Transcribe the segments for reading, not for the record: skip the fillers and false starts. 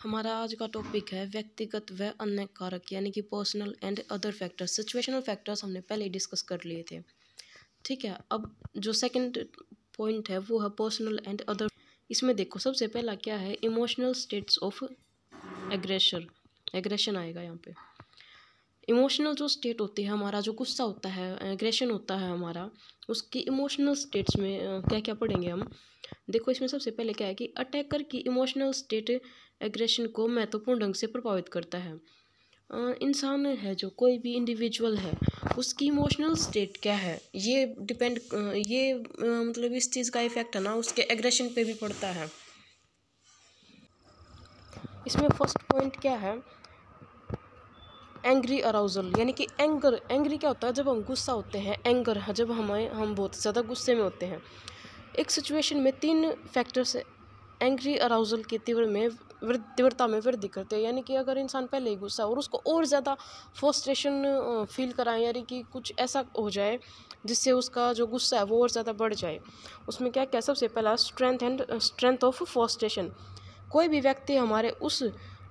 हमारा आज का टॉपिक है व्यक्तिगत व अन्य कारक यानी कि personal and other factors. Situational factors हमने पहले ही डिस्कस कर लिए थे। ठीक है, अब जो सेकंड पॉइंट है वो है पर्सनल एंड अदर। इसमें देखो सबसे पहला क्या है, इमोशनल स्टेट्स ऑफ एग्रेशन आएगा यहाँ पे। इमोशनल जो स्टेट होती है, हमारा जो गुस्सा होता है, एग्रेशन होता है हमारा, उसकी इमोशनल स्टेट्स में क्या क्या पढ़ेंगे हम। देखो इसमें सबसे पहले क्या है कि अटैकर की इमोशनल स्टेट एग्रेशन को महत्वपूर्ण ढंग से प्रभावित करता है। इंसान है जो कोई भी इंडिविजुअल है, उसकी इमोशनल स्टेट क्या है ये डिपेंड मतलब इस चीज़ का इफेक्ट है ना उसके एग्रेशन पे भी पड़ता है। इसमें फर्स्ट पॉइंट क्या है, एंग्री अराउजल यानी कि एंग्री क्या होता है, जब हम गुस्सा होते हैं, एंगर जब हम बहुत ज़्यादा गुस्से में होते हैं। एक सिचुएशन में 3 फैक्टर्स एंग्री अराउजल की तीव्रता में वृद्धि करते हैं। यानी कि अगर इंसान पहले ही गुस्सा और उसको और ज़्यादा फ्रस्ट्रेशन फील कराएं, यानी कि कुछ ऐसा हो जाए जिससे उसका जो गुस्सा है वो और ज़्यादा बढ़ जाए। उसमें क्या क्या सबसे पहला स्ट्रेंथ ऑफ फ्रस्ट्रेशन। कोई भी व्यक्ति हमारे उस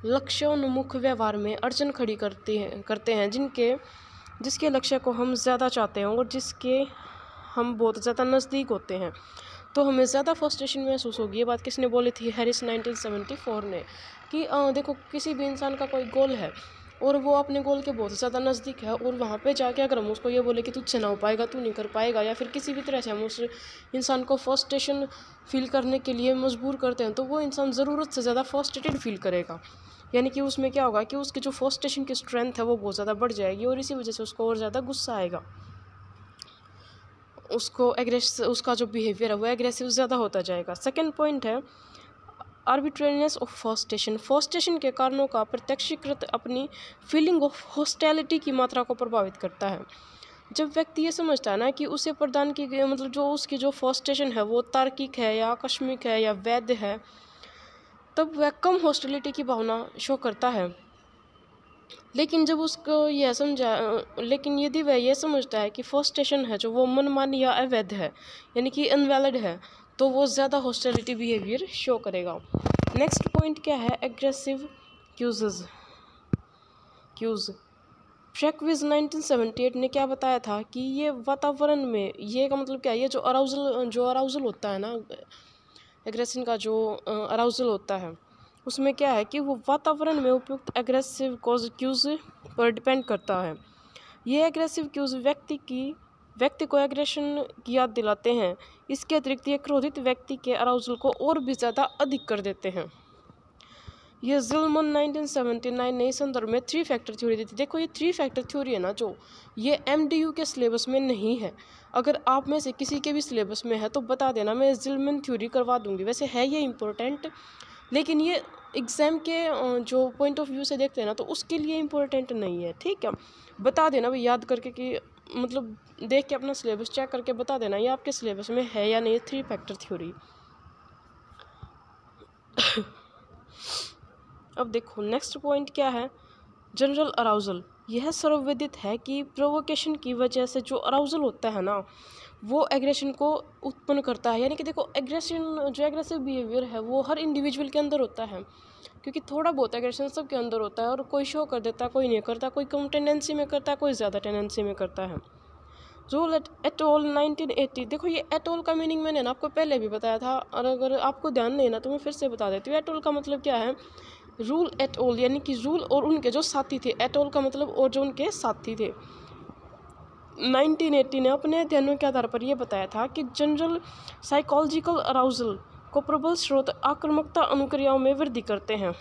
लक्ष्योन्मुख व्यवहार में अड़चन खड़ी करते हैं जिसके लक्ष्य को हम ज़्यादा चाहते हैं और जिसके हम बहुत ज़्यादा नज़दीक होते हैं, तो हमें ज़्यादा फ्रस्ट्रेशन महसूस होगी। ये बात किसने बोली थी, हैरिस 1974 ने। कि देखो किसी भी इंसान का कोई गोल है और वो अपने गोल के बहुत ज़्यादा नज़दीक है, और वहाँ पे जाके अगर हम उसको ये बोले कि तुझसे ना हो पाएगा, तू नहीं कर पाएगा, या फिर किसी भी तरह से हम उस इंसान को फ्रस्ट्रेशन फील करने के लिए मजबूर करते हैं, तो वो इंसान ज़रूरत से ज़्यादा फ्रस्ट्रेटेड फील करेगा। यानी कि उसमें क्या होगा कि उसकी जो फ्रस्ट्रेशन की स्ट्रेंथ है वो बहुत ज़्यादा बढ़ जाएगी, और इसी वजह से उसको और ज़्यादा गुस्सा आएगा, उसका जो बिहेवियर है वो एग्रेसिव ज़्यादा होता जाएगा। सेकेंड पॉइंट है आर्बिट्रेरीनेस ऑफ फ्रस्ट्रेशन के कारणों का प्रत्यक्षीकृत अपनी फीलिंग ऑफ हॉस्टिलिटी की मात्रा को प्रभावित करता है। जब व्यक्ति ये समझता है ना कि उसे प्रदान की गई मतलब जो उसकी जो फ्रस्ट्रेशन है वो तार्किक है या आकस्मिक है या वैध है, तब वह कम हॉस्टिलिटी की भावना शो करता है। लेकिन यदि वह यह समझता है कि फ्रस्ट्रेशन है जो वो मनमानी या अवैध है यानी कि अनवैलिड है, तो वो ज़्यादा हॉस्टिलिटी बिहेवियर शो करेगा। नेक्स्ट पॉइंट क्या है, एग्रेसिव क्यूज। फ्रैक्विज 1978 ने क्या बताया था कि ये वातावरण में, ये का मतलब क्या है, ये जो अराउजल होता है ना, एग्रेशन का जो अराउजल होता है, उसमें क्या है कि वो वातावरण में उपयुक्त एग्रेसिव क्यूज पर डिपेंड करता है। ये एग्रेसिव क्यूज व्यक्ति को एग्रेशन की याद दिलाते हैं। इसके अतिरिक्त ये क्रोधित व्यक्ति के अराउजल को और भी ज़्यादा अधिक कर देते हैं। ये ज़िलमन 1979 ने इस संदर्भ में 3 फैक्टर थ्योरी दी थी। देखो ये 3 फैक्टर थ्योरी है ना, जो ये MDU के सिलेबस में नहीं है। अगर आप में से किसी के भी सिलेबस में है तो बता देना, मैं ज़िलमन थ्योरी करवा दूंगी। वैसे है ये इम्पोर्टेंट, लेकिन ये एग्ज़ाम के जो पॉइंट ऑफ व्यू से देखते हैं ना, तो उसके लिए इम्पोर्टेंट नहीं है। ठीक है, बता देना भाई याद करके, कि मतलब देख के अपना सिलेबस चेक करके बता देना ये आपके सिलेबस में है या नहीं 3 फैक्टर थ्योरी। अब देखो नेक्स्ट पॉइंट क्या है, जनरल अराउजल। यह सर्वविदित है कि प्रोवोकेशन की वजह से जो अराउजल होता है ना, वो एग्रेशन को उत्पन्न करता है। यानी कि देखो एग्रेसिव बिहेवियर है वो हर इंडिविजुअल के अंदर होता है, क्योंकि थोड़ा बहुत एग्रेशन सबके अंदर होता है, और कोई शो कर देता है, कोई नहीं करता, कोई कम टेंडेंसी में करता है, कोई ज़्यादा टेंडेंसी में करता है। Rule at all 1980। देखो ये एट ऑल का मीनिंग मैंने ना आपको पहले भी बताया था, और अगर आपको ध्यान नहीं ना तो मैं फिर से बता देती हूँ। एट ऑल का मतलब क्या है, रूल एट ऑल यानी कि रूल और उनके जो साथी थे, एट ऑल का मतलब और जो उनके साथी थे। 1980 ने अपने अध्ययनों के आधार पर यह बताया था कि जनरल साइकोलॉजिकल अराउजल को प्रबल स्रोत आक्रामकता अनुक्रियाओं में वृद्धि करते हैं।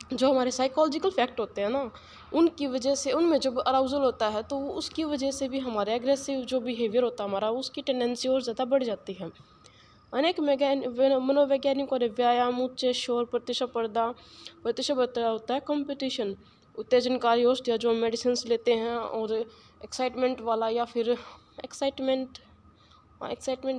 जो हमारे साइकोलॉजिकल फैक्ट होते हैं ना, उनकी वजह से उनमें जब अराउजल होता है तो उसकी वजह से भी हमारे एग्रेसिव जो बिहेवियर होता है हमारा, उसकी टेंडेंसी और ज़्यादा बढ़ जाती है। अनेक मनोवैज्ञानिकों ने व्यायाम, उच्च शोर, प्रतिस्पर्धा होता है, कंपटीशन, उत्तेजनकारी औषधियाँ जो हम मेडिसिन लेते हैं, और एक्साइटमेंट वाला या फिर एक्साइटमेंट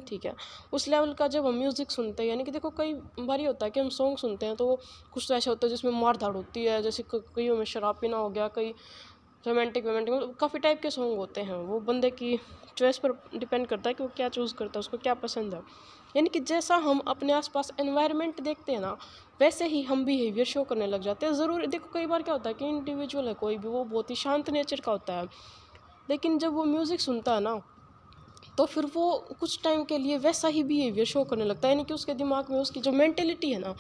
ठीक है, उस लेवल का जब हम म्यूज़िक सुनते हैं। यानी कि देखो कई बार होता है कि हम सॉन्ग सुनते हैं तो कुछ तो ऐसा होता है जिसमें मार धाड़ होती है, जैसे कईयों में शराब पीना हो गया, कई रोमांटिक मतलब काफ़ी टाइप के सॉन्ग होते हैं। वो बंदे की चॉइस पर डिपेंड करता है कि वो क्या चूज़ करता है, उसको क्या पसंद है। यानी कि जैसा हम अपने आसपास एनवायरनमेंट देखते हैं ना, वैसे ही हम बिहेवियर शो करने लग जाते हैं। ज़रूर देखो, कई बार क्या होता है कि इंडिविजुअल है कोई भी, वो बहुत ही शांत नेचर का होता है, लेकिन जब वो म्यूज़िक सुनता है ना, तो फिर वो कुछ टाइम के लिए वैसा ही बिहेवियर शो करने लगता है। यानी कि उसके दिमाग में उसकी जो मेंटेलिटी है ना,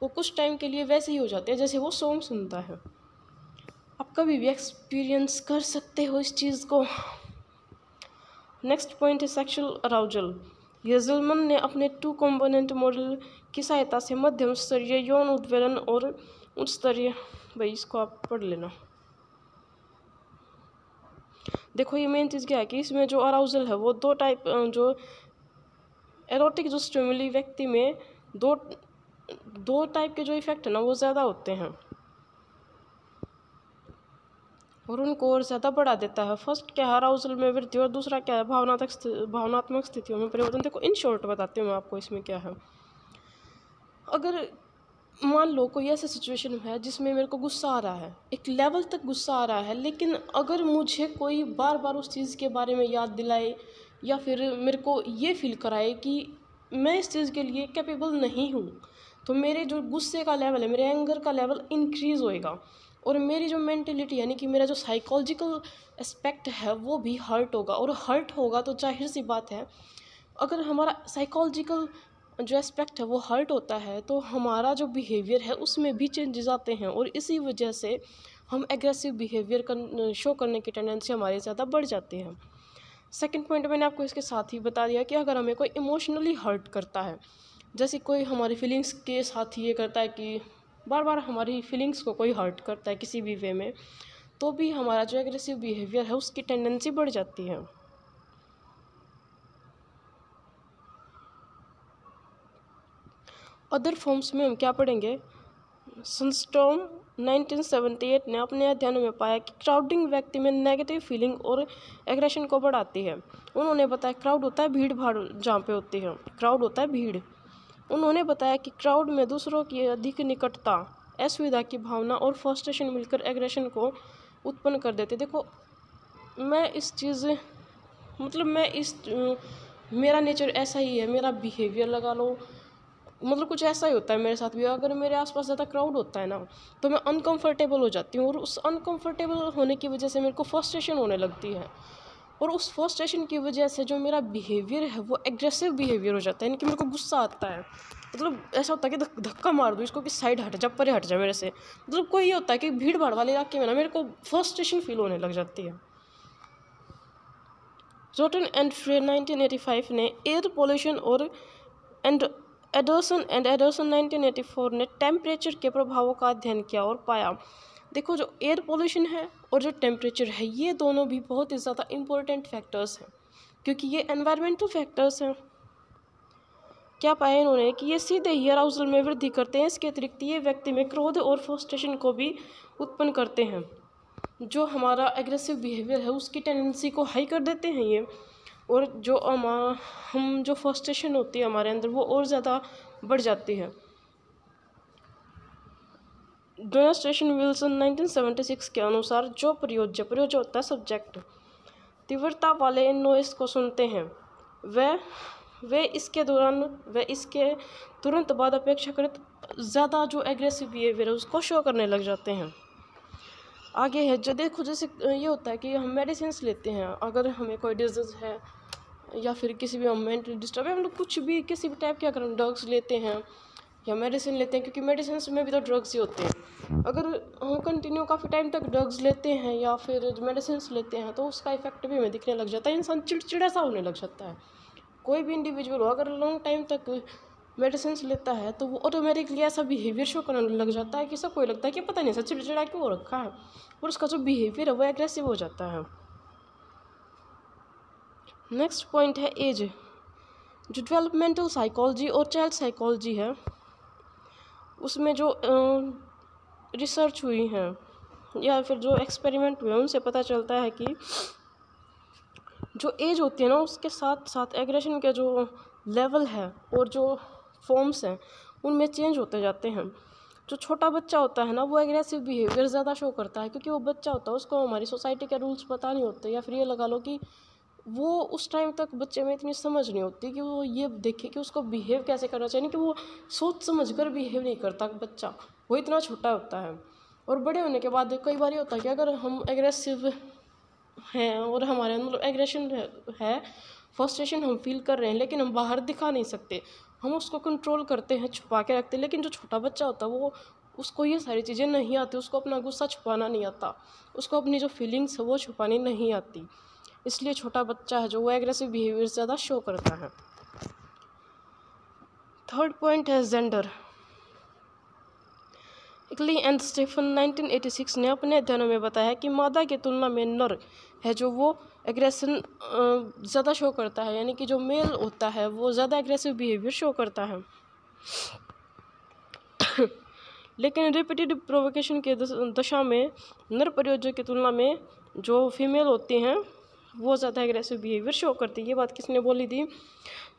वो कुछ टाइम के लिए वैसे ही हो जाती है जैसे वो सॉन्ग सुनता है। आप कभी भी एक्सपीरियंस कर सकते हो इस चीज़ को। नेक्स्ट पॉइंट है सेक्सुअल अराउजल। येज़लमैन ने अपने 2 कंपोनेंट मॉडल की सहायता से मध्यम स्तरीय यौन उद्वेलन और उच्च स्तरीय, भाई इसको आप पढ़ लेना। देखो ये मेन चीज़ क्या है कि इसमें जो अराउजल है वो 2 टाइप, जो एरोटिक जो स्टिमुली व्यक्ति में दो टाइप के जो इफेक्ट है ना वो ज़्यादा होते हैं और उनको और ज़्यादा बढ़ा देता है। फर्स्ट क्या है, अराउजल में वृद्धि, और दूसरा क्या है, भावनात्मक स्थितियों में परिवर्तन। देखो इन शॉर्ट बताती हूँ मैं आपको इसमें क्या है। अगर मान लो कोई ऐसा सिचुएशन है जिसमें मेरे को गुस्सा आ रहा है, एक लेवल तक गुस्सा आ रहा है, लेकिन अगर मुझे कोई बार बार उस चीज़ के बारे में याद दिलाए या फिर मेरे को ये फील कराए कि मैं इस चीज़ के लिए कैपेबल नहीं हूँ, तो मेरे जो गुस्से का लेवल है, मेरे एंगर का लेवल इंक्रीज़ होएगा और मेरी जो मेंटेलिटी यानी कि मेरा जो साइकोलॉजिकल एस्पेक्ट है वो भी हर्ट होगा। और हर्ट होगा तो जाहिर सी बात है, अगर हमारा साइकोलॉजिकल जो एस्पेक्ट है वो हर्ट होता है तो हमारा जो बिहेवियर है उसमें भी चेंजेस आते हैं और इसी वजह से हम एग्रेसिव बिहेवियर शो करने की टेंडेंसी हमारी ज़्यादा बढ़ जाती है। सेकंड पॉइंट मैंने आपको इसके साथ ही बता दिया कि अगर हमें कोई इमोशनली हर्ट करता है, जैसे कोई हमारी फीलिंग्स के साथ ये करता है कि बार बार हमारी फीलिंग्स को कोई हर्ट करता है किसी भी वे में, तो भी हमारा जो एग्रेसिव बिहेवियर है उसकी टेंडेंसी बढ़ जाती है। अदर फॉर्म्स में हम क्या पढ़ेंगे। सनस्टॉर्म 1978 ने अपने अध्ययन में पाया कि क्राउडिंग व्यक्ति में नेगेटिव फीलिंग और एग्रेशन को बढ़ाती है। उन्होंने बताया क्राउड होता है भीड़ भाड़ जहाँ पे होती है, क्राउड होता है भीड़। उन्होंने बताया कि क्राउड में दूसरों की अधिक निकटता, असुविधा की भावना और फ्रस्ट्रेशन मिलकर एग्रेशन को उत्पन्न कर देते। देखो मैं इस चीज़ मतलब मैं इस मेरा नेचर ऐसा ही है, मेरा बिहेवियर लगा लो, मतलब कुछ ऐसा ही होता है मेरे साथ भी। अगर मेरे आसपास ज़्यादा क्राउड होता है ना तो मैं अनकंफर्टेबल हो जाती हूँ और उस अनकंफर्टेबल होने की वजह से मेरे को फ्रस्ट्रेशन होने लगती है और उस फ्रस्ट्रेशन की वजह से जो मेरा बिहेवियर है वो एग्रेसिव बिहेवियर हो जाता है। यानी कि मेरे को गुस्सा आता है, मतलब ऐसा होता है कि धक्का मार दूँ इसको कि साइड हट जा, परे हट जा मेरे से। मतलब कोई ये होता है कि भीड़ भाड़ वाले इलाके में ना मेरे को फ्रस्ट्रेशन फील होने लग जाती है। रोटन एंड फ्रे 1985 ने एयर पोल्यूशन और एडर्सन 1984 ने टेम्परेचर के प्रभावों का अध्ययन किया और पाया। देखो जो एयर पोल्यूशन है और जो टेम्परेचर है ये दोनों भी बहुत ही ज़्यादा इम्पोर्टेंट फैक्टर्स हैं क्योंकि ये एनवायरमेंटल फैक्टर्स हैं। क्या पाया इन्होंने कि ये सीधे ही अराउजल में वृद्धि करते हैं। इसके अतिरिक्त ये व्यक्ति में क्रोध और फ्रस्ट्रेशन को भी उत्पन्न करते हैं। जो हमारा एग्रेसिव बिहेवियर है उसकी टेंडेंसी को हाई कर देते हैं ये, और जो हम जो फ्रस्ट्रेशन होती है हमारे अंदर वो और ज़्यादा बढ़ जाती है। डेमोन्स्ट्रेशन विल्सन 1976 के अनुसार जो प्रयोज्य होता है सब्जेक्ट, तीव्रता वाले नॉइस को सुनते हैं वे इसके तुरंत बाद अपेक्षाकृत ज़्यादा जो एग्रेसिव बिहेवियर है उसको शो करने लग जाते हैं। आगे है जो देखो, जैसे ये होता है कि हम मेडिसिन लेते हैं, अगर हमें कोई डिजीज़ है या फिर किसी भी हम मेंटली डिस्टर्ब है, हम लोग कुछ भी किसी भी टाइप के अगर हम ड्रग्स लेते हैं या मेडिसिन लेते हैं, क्योंकि मेडिसिन में भी तो ड्रग्स ही होते हैं, अगर हम कंटिन्यू काफ़ी टाइम तक ड्रग्स लेते हैं या फिर मेडिसिन लेते हैं तो उसका इफेक्ट भी हमें दिखने लग जाता है। इंसान चिड़चिड़ा सा होने लग जाता है। कोई भी इंडिविजुअल हो अगर लॉन्ग टाइम तक मेडिसिन लेता है तो वो ऑटोमेटिकली ऐसा बिहेवियर शो करने लग जाता है कि सबको लगता है कि पता नहीं सच चिड़चिड़ा क्यों हो रखा है, और उसका जो बिहेवियर है वो एग्रेसिव हो जाता है। नेक्स्ट पॉइंट है एज। जो डेवलपमेंटल साइकोलॉजी और चाइल्ड साइकोलॉजी है उसमें जो रिसर्च हुई है या फिर जो एक्सपेरिमेंट हुए हैं उनसे पता चलता है कि जो एज होती है ना उसके साथ साथ एग्रेशन के जो लेवल है और जो फॉर्म्स हैं उनमें चेंज होते जाते हैं। जो छोटा बच्चा होता है ना वो एग्रेसिव बिहेवियर ज़्यादा शो करता है क्योंकि वो बच्चा होता है, उसको हमारी सोसाइटी के रूल्स पता नहीं होते, या फिर ये लगा लो कि वो उस टाइम तक बच्चे में इतनी समझ नहीं होती कि वो ये देखे कि उसको बिहेव कैसे करना चाहिए, कि वो सोच समझ कर बिहेव नहीं करता बच्चा, वो इतना छोटा होता है। और बड़े होने के बाद कई बार ये होता है कि अगर हम एग्रेसिव हैं और हमारे अंदर मतलब एग्रेशन है, फ्रस्ट्रेशन हम फील कर रहे हैं, लेकिन हम बाहर दिखा नहीं सकते, हम उसको कंट्रोल करते हैं, छुपा के रखते हैं। लेकिन जो छोटा बच्चा होता है वो उसको ये सारी चीज़ें नहीं आती, उसको अपना गुस्सा छुपाना नहीं आता, उसको अपनी जो फीलिंग्स है वो छुपानी नहीं आती। इसलिए छोटा बच्चा है जो वो एग्रेसिव बिहेवियर ज़्यादा शो करता है। थर्ड पॉइंट है जेंडर। इकली एंड स्टीफन 1986 ने अपने अध्ययनों में बताया कि मादा की तुलना में नर है जो वो एग्रेशन ज़्यादा शो करता है, यानी कि जो मेल होता है वो ज़्यादा एग्रेसिव बिहेवियर शो करता है। लेकिन रिपीटेड प्रोवोकेशन के दशा में नर परियोजक की तुलना में जो फीमेल होती हैं वो ज़्यादा एग्रेसिव बिहेवियर शो करती है। ये बात किसने बोली थी?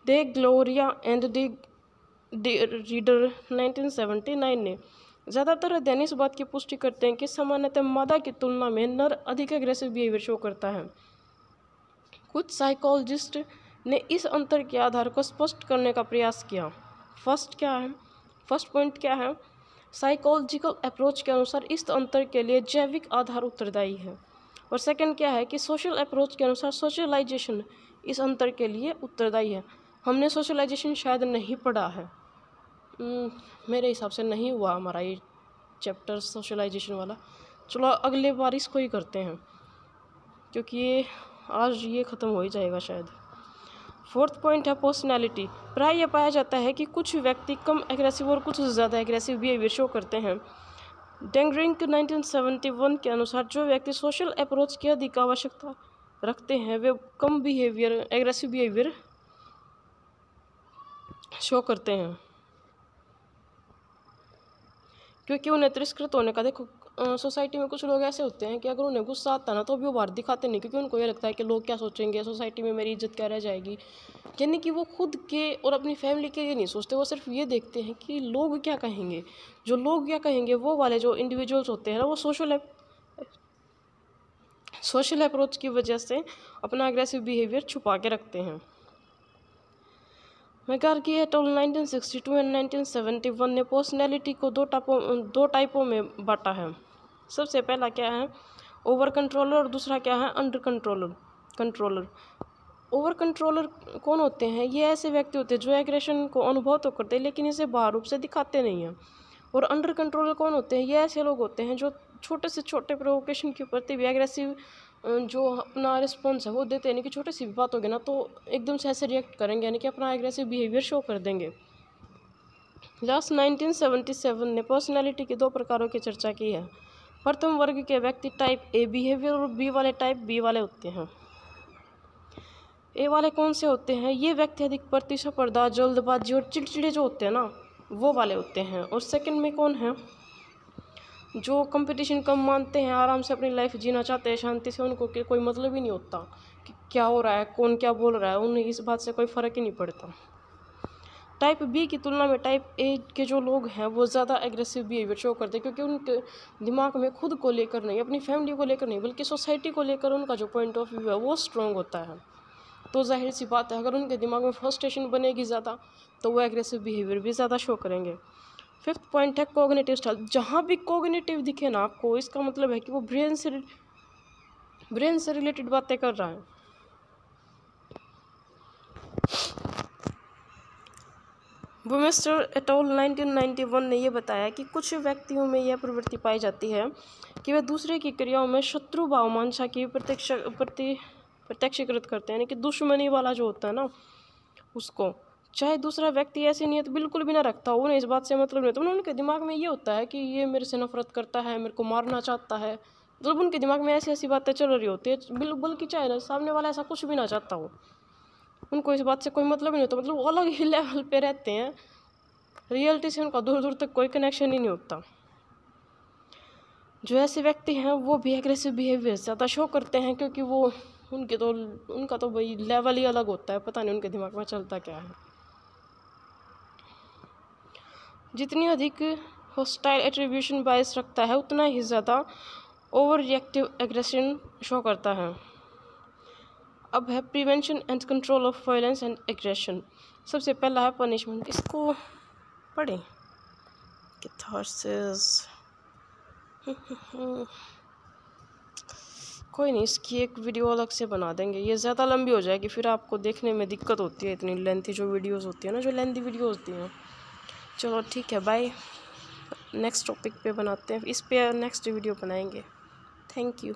दे ग्लोरिया एंड डी रीडर 1979 ने। ज़्यादातर अध्ययन इस बात की पुष्टि करते हैं कि सामान्यतः मादा की तुलना में नर अधिक एग्रेसिव बिहेवियर शो करता है। कुछ साइकोलॉजिस्ट ने इस अंतर के आधार को स्पष्ट करने का प्रयास किया। फर्स्ट पॉइंट क्या है? साइकोलॉजिकल अप्रोच के अनुसार इस अंतर के लिए जैविक आधार उत्तरदायी है। और सेकंड क्या है कि सोशल अप्रोच के अनुसार सोशलाइजेशन इस अंतर के लिए उत्तरदायी है। हमने सोशलाइजेशन शायद नहीं पढ़ा है, मेरे हिसाब से नहीं हुआ हमारा ये चैप्टर सोशलाइजेशन वाला। चलो अगले बार इसको ही करते हैं, क्योंकि ये आज ये ख़त्म हो ही जाएगा शायद। फोर्थ पॉइंट है पर्सनैलिटी। प्राय यह पाया जाता है कि कुछ व्यक्ति कम एग्रेसिव और कुछ ज़्यादा एग्रेसिव बिहेवियर शो करते हैं। डेंगरिंग 1971 के अनुसार जो व्यक्ति सोशल अप्रोच की अधिक आवश्यकता रखते हैं वे कम एग्रेसिव बिहेवियर शो करते हैं, क्योंकि उन्हें तिरस्कृत होने का, देखो सोसाइटी में कुछ लोग ऐसे होते हैं कि अगर उन्हें गुस्सा आता है ना तो भी वो बाहर दिखाते नहीं, क्योंकि उनको ये लगता है कि लोग क्या सोचेंगे, सोसाइटी में मेरी इज्जत क्या रह जाएगी। यानी कि वो खुद के और अपनी फैमिली के लिए नहीं सोचते, वो सिर्फ ये देखते हैं कि लोग क्या कहेंगे। जो लोग क्या कहेंगे वो वाले जो इंडिविजुअल्स होते हैं ना, वो सोशल अप्रोच की वजह से अपना एग्रेसिव बिहेवियर छुपा के रखते हैं। मैकार्की एट अल 1962 एंड 1971 ने पर्सनैलिटी को दो टाइपों में बांटा है। सबसे पहला क्या है? ओवर कंट्रोलर, और दूसरा क्या है? Under controller. ओवर कंट्रोलर कौन होते हैं? ये ऐसे व्यक्ति होते हैं जो एग्रेशन को अनुभव तो करते हैं लेकिन इसे बाहर रूप से दिखाते नहीं हैं। और अंडर कंट्रोलर कौन होते हैं? ये ऐसे लोग होते हैं जो छोटे से छोटे प्रोवोकेशन के प्रति भी एग्रेसिव जो अपना रिस्पॉन्स है वो देते हैं, यानी कि छोटी सी भी बात होगी ना तो एकदम से ऐसे रिएक्ट करेंगे, यानी कि अपना एग्रेसिव बिहेवियर शो कर देंगे। लास्ट 1977 ने पर्सनैलिटी के दो प्रकारों की चर्चा की है। प्रथम वर्ग के व्यक्ति टाइप ए बिहेवियर और बी वाले टाइप बी वाले होते हैं। ए वाले कौन से होते हैं? ये व्यक्ति अधिक प्रतिस्पर्धा, जल्दबाजी और चिड़चिड़े जो होते हैं ना वो वाले होते हैं। और सेकंड में कौन है? जो कंपटीशन कम मानते हैं, आराम से अपनी लाइफ जीना चाहते हैं शांति से, उनको कोई मतलब ही नहीं होता कि क्या हो रहा है, कौन क्या बोल रहा है, उन्हें इस बात से कोई फ़र्क ही नहीं पड़ता। टाइप बी की तुलना में टाइप ए के जो लोग हैं वो ज़्यादा एग्रेसिव बिहेवियर शो करते हैं, क्योंकि उनके दिमाग में खुद को लेकर नहीं, अपनी फैमिली को लेकर नहीं, बल्कि सोसाइटी को लेकर उनका जो पॉइंट ऑफ व्यू है वो स्ट्रॉन्ग होता है। तो जाहिर सी बात है अगर उनके दिमाग में फ्रस्ट्रेशन बनेगी ज़्यादा तो वो एग्रेसिव बिहेवियर भी ज़्यादा शो करेंगे। फिफ्थ पॉइंट है कोग्निटिव स्टाइल। जहाँ भी कोग्निटिव दिखे ना आपको, इसका मतलब है कि वो ब्रेन से रिलेटेड बातें कर रहा है। बुमेस्टर एट अल 1991 ने यह बताया कि कुछ व्यक्तियों में यह प्रवृत्ति पाई जाती है कि वे दूसरे की क्रियाओं में शत्रु भाव मंशा की प्रत्यक्षीकृत करते हैं, यानी कि दुश्मनी वाला जो होता है ना उसको, चाहे दूसरा व्यक्ति ऐसी नियत बिल्कुल भी ना रखता हो, उन्हें इस बात से मतलब नहीं, तो उनके दिमाग में ये होता है कि ये मेरे से नफरत करता है, मेरे को मारना चाहता है, मतलब उनके दिमाग में ऐसी ऐसी बातें चल रही होती है, बल्कि चाहे ना सामने वाला ऐसा कुछ भी ना चाहता हो, उनको इस बात से कोई मतलब नहीं होता, मतलब वो अलग ही लेवल पे रहते हैं, रियलिटी से उनका दूर दूर तक कोई कनेक्शन ही नहीं होता। जो ऐसे व्यक्ति हैं वो भी एग्रेसिव बिहेवियर ज़्यादा शो करते हैं, क्योंकि वो उनका तो भाई लेवल ही अलग होता है, पता नहीं उनके दिमाग में चलता क्या है। जितनी अधिक हॉस्टाइल एट्रीब्यूशन बायस रखता है उतना ही ज़्यादा ओवर रिएक्टिव एग्रेशन शो करता है। अब है prevention and control of violence and aggression. सबसे पहला है पनिशमेंट। इसको पढ़ें, कैथारसिस। कोई नहीं, इसकी एक वीडियो अलग से बना देंगे, ये ज़्यादा लंबी हो जाएगी, फिर आपको देखने में दिक्कत होती है, इतनी लेंथी जो वीडियोस होती है ना, जो लेंथी वीडियो होती हैं। चलो ठीक है, बाय। नेक्स्ट टॉपिक पे बनाते हैं, इस पे नेक्स्ट वीडियो बनाएंगे। Thank you.